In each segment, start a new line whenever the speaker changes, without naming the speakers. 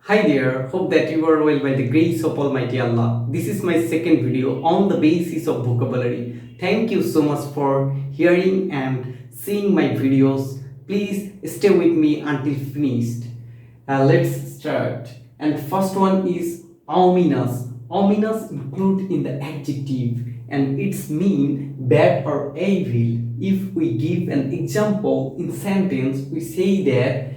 Hi there, hope that you are well by the grace of Almighty Allah. This is my second video on the basis of vocabulary. Thank you so much for hearing and seeing my videos. Please stay with me until finished. Let's start. And first one is ominous. Ominous include in the adjective and its mean bad or evil. If we give an example in sentence, we say that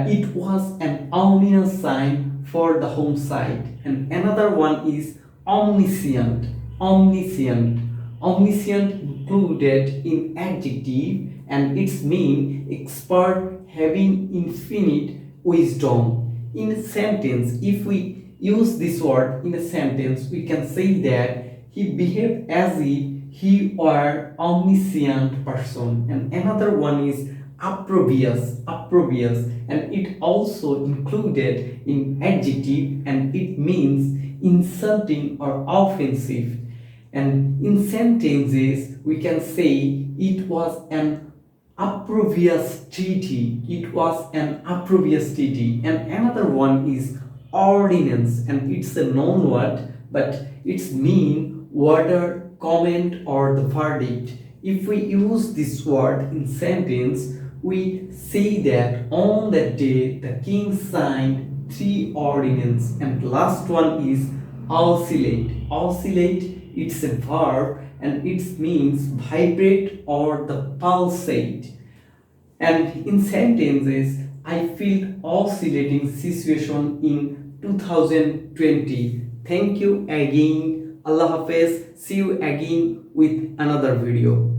it was an ominous sign for the home site. And another one is omniscient. Omniscient. Omniscient included in adjective and its mean expert, having infinite wisdom. In a sentence, if we use this word in a sentence, we can say that he behaved as if he were omniscient person. And another one is opprobrious, and it also included in adjective and it means insulting or offensive. And in sentences we can say it was an opprobrious treaty. It was an opprobrious treaty. And another one is ordinance, and it's a noun word, but it's mean order, comment, or the verdict. If we use this word in sentence, we say that on that day the king signed three ordinances. And last one is oscillate. Oscillate, it's a verb and it means vibrate or the pulsate. And in sentences, I feel oscillating situation in 2020. Thank you again. Allah Hafiz. See you again with another video.